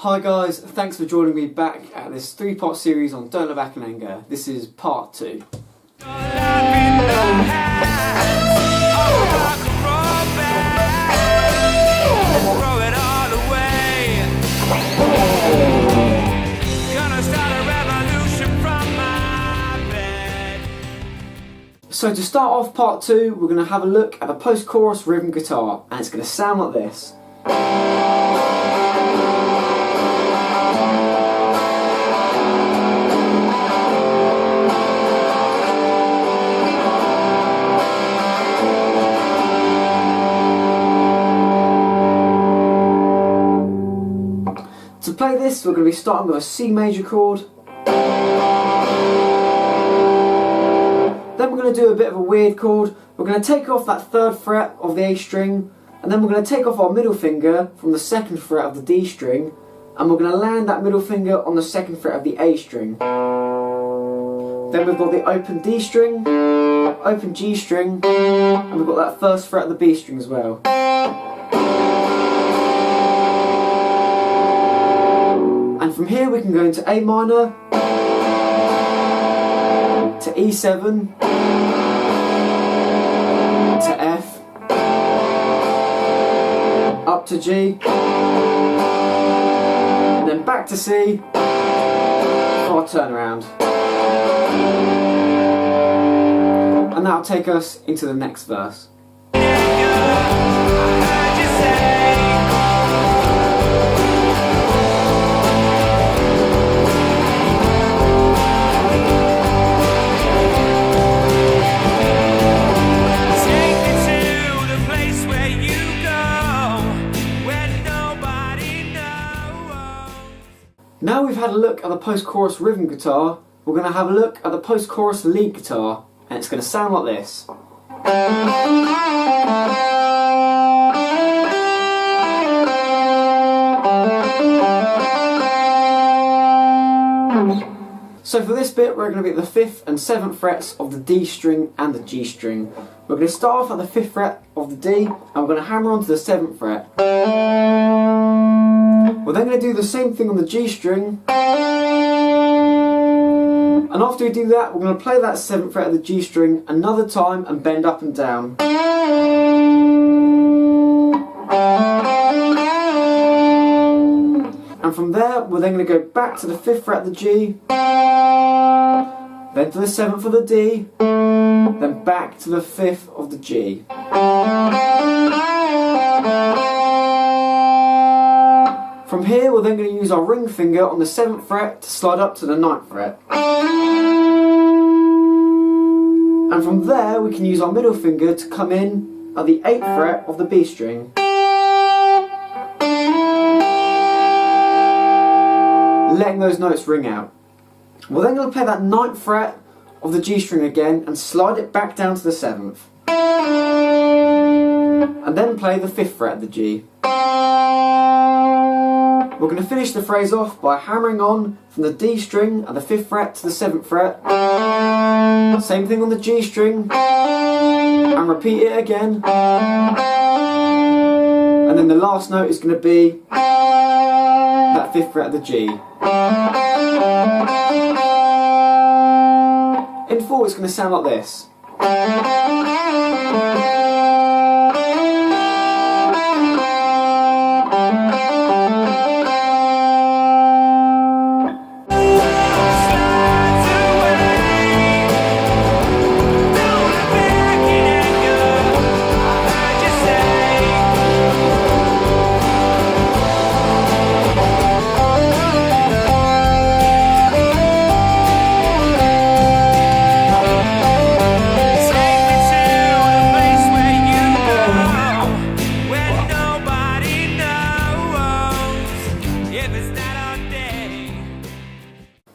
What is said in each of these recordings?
Hi guys, thanks for joining me back at this 3-part series on Don't Look Back in Anger. This is part 2. So to start off part 2, we're going to have a look at the post-chorus rhythm guitar, and it's going to sound like this. To play this, we're going to be starting with a C major chord. Then we're going to do a bit of a weird chord. We're going to take off that 3rd fret of the A string, and then we're going to take off our middle finger from the 2nd fret of the D string, and we're going to land that middle finger on the 2nd fret of the A string. Then we've got the open D string, open G string, and we've got that 1st fret of the B string as well. And from here we can go into A minor, to E7, to F, up to G, and then back to C for our turnaround. And that'll take us into the next verse. Now we've had a look at the post-chorus rhythm guitar, we're going to have a look at the post-chorus lead guitar, and it's going to sound like this. So for this bit we're going to be at the 5th and 7th frets of the D string and the G string. We're going to start off at the 5th fret of the D, and we're going to hammer onto the 7th fret. We're then going to do the same thing on the G string, and after we do that we're going to play that 7th fret of the G string another time and bend up and down. And from there we're then going to go back to the 5th fret of the G, then to the 7th of the D, then back to the 5th of the G. From here we're then going to use our ring finger on the 7th fret to slide up to the 9th fret. And from there we can use our middle finger to come in at the 8th fret of the B string. Letting those notes ring out. We're then going to play that 9th fret of the G string again and slide it back down to the 7th. And then play the 5th fret of the G. We're going to finish the phrase off by hammering on from the D string at the 5th fret to the 7th fret. Same thing on the G string, and repeat it again. And then the last note is going to be that 5th fret of the G. In full it's going to sound like this.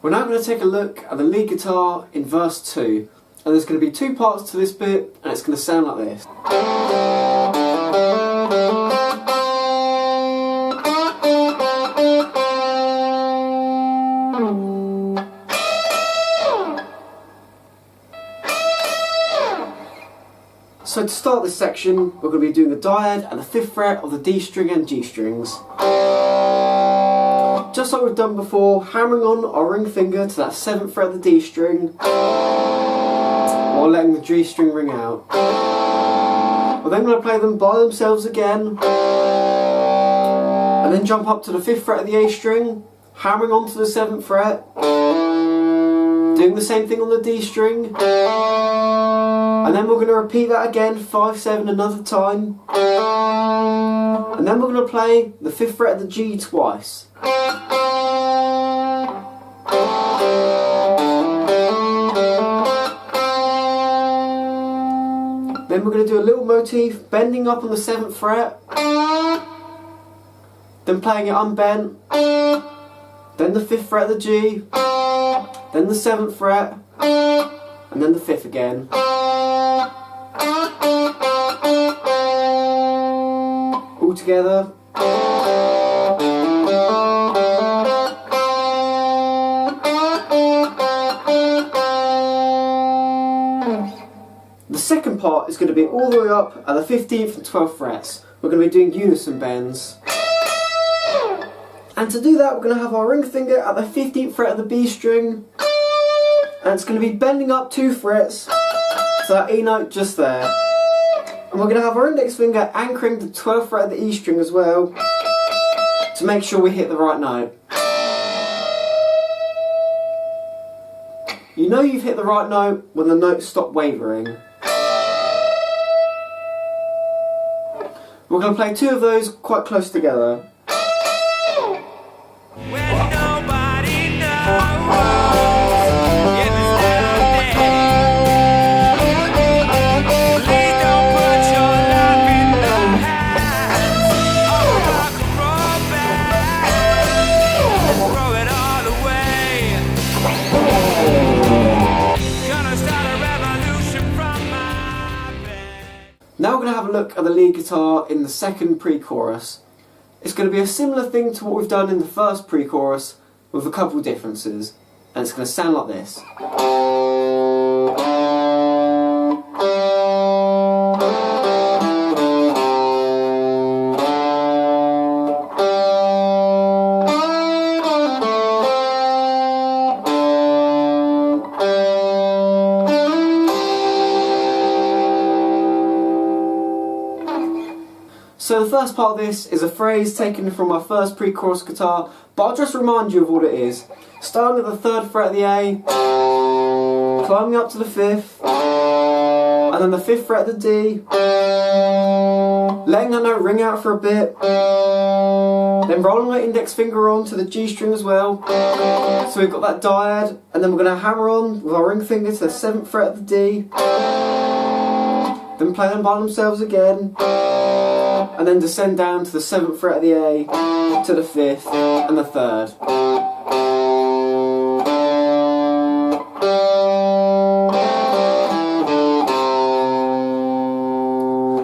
We're now going to take a look at the lead guitar in verse 2, and there's going to be 2 parts to this bit, and it's going to sound like this. So to start this section, we're going to be doing the dyad at the 5th fret of the D string and G strings. just like we've done before, hammering on our ring finger to that 7th fret of the D string while letting the G string ring out. We're then going to play them by themselves again, and then jump up to the 5th fret of the A string, hammering onto the 7th fret, doing the same thing on the D string, and then we're going to repeat that again, 5, 7 another time, and then we're going to play the 5th fret of the G twice. Then we're going to do a little motif, bending up on the 7th fret, then playing it unbent, then the 5th fret of the G, then the 7th fret, and then the 5th again. All together. The second part is going to be all the way up at the 15th and 12th frets. We're going to be doing unison bends. And to do that, we're going to have our ring finger at the 15th fret of the B string, and it's going to be bending up 2 frets to that E note just there. And we're going to have our index finger anchoring the 12th fret of the E string as well, to make sure we hit the right note. You know you've hit the right note when the notes stop wavering. We're going to play 2 of those quite close together. Now we're going to have a look at the lead guitar in the second pre-chorus. It's going to be a similar thing to what we've done in the first pre-chorus, with a couple of differences, and it's going to sound like this. So the first part of this is a phrase taken from my first pre-chorus guitar, but I'll just remind you of what it is. Starting at the 3rd fret of the A, climbing up to the 5th, and then the 5th fret of the D, letting that note ring out for a bit, then rolling my index finger on to the G string as well, so we've got that dyad, and then we're going to hammer on with our ring finger to the 7th fret of the D, then play them by themselves again, and then descend down to the 7th fret of the A, to the 5th, and the 3rd.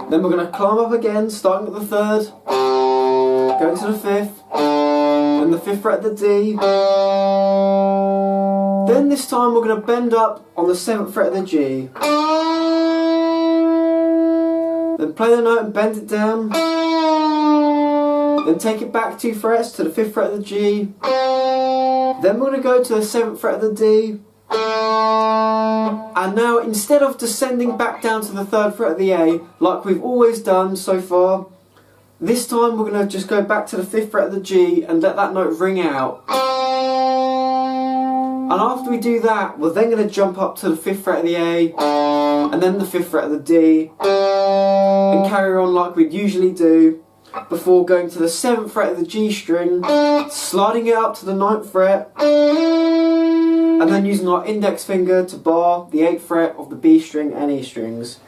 Then we're going to climb up again, starting at the 3rd, going to the 5th, then the 5th fret of the D. Then this time we're going to bend up on the 7th fret of the G. Then play the note and bend it down. Then take it back 2 frets to the 5th fret of the G. Then we're going to go to the 7th fret of the D. And now, instead of descending back down to the 3rd fret of the A, like we've always done so far, this time we're going to just go back to the 5th fret of the G and let that note ring out. And after we do that, we're then going to jump up to the 5th fret of the A, and then the 5th fret of the D, and carry on like we'd usually do, before going to the 7th fret of the G string, sliding it up to the 9th fret, and then using our index finger to bar the 8th fret of the B string and E strings.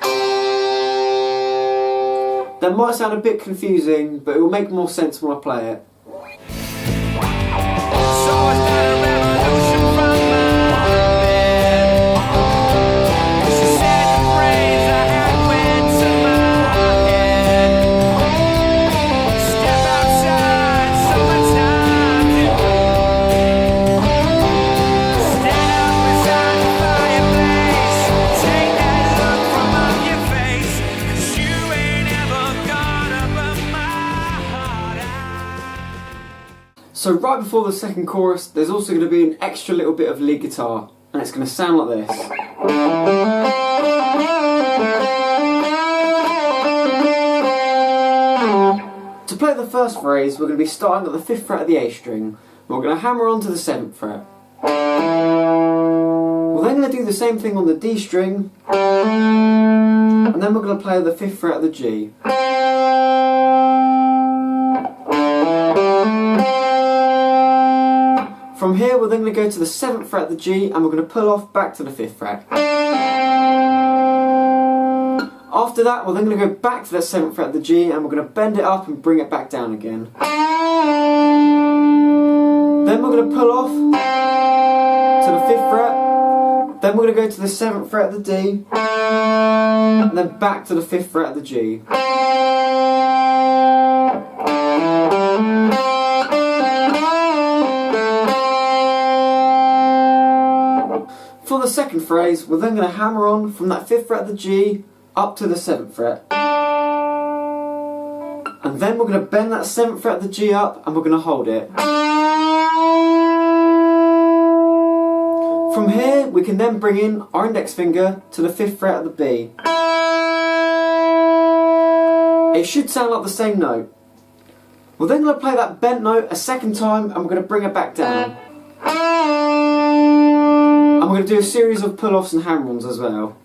That might sound a bit confusing, but it will make more sense when I play it. So right before the second chorus, there's also going to be an extra little bit of lead guitar, and it's going to sound like this. To play the first phrase, we're going to be starting at the 5th fret of the A string. We're going to hammer on to the 7th fret. We're then going to do the same thing on the D string, and then we're going to play the 5th fret of the G. From here we're then going to go to the 7th fret of the G, and we're going to pull off back to the 5th fret. After that we're then going to go back to that 7th fret of the G, and we're going to bend it up and bring it back down again. Then we're going to pull off to the 5th fret, then we're going to go to the 7th fret of the D, and then back to the 5th fret of the G. For the second phrase, we're then going to hammer on from that 5th fret of the G up to the 7th fret. And then we're going to bend that 7th fret of the G up, and we're going to hold it. From here, we can then bring in our index finger to the 5th fret of the B. It should sound like the same note. We're then going to play that bent note a second time, and we're going to bring it back down. And we're going to do a series of pull-offs and hammer-ons as well.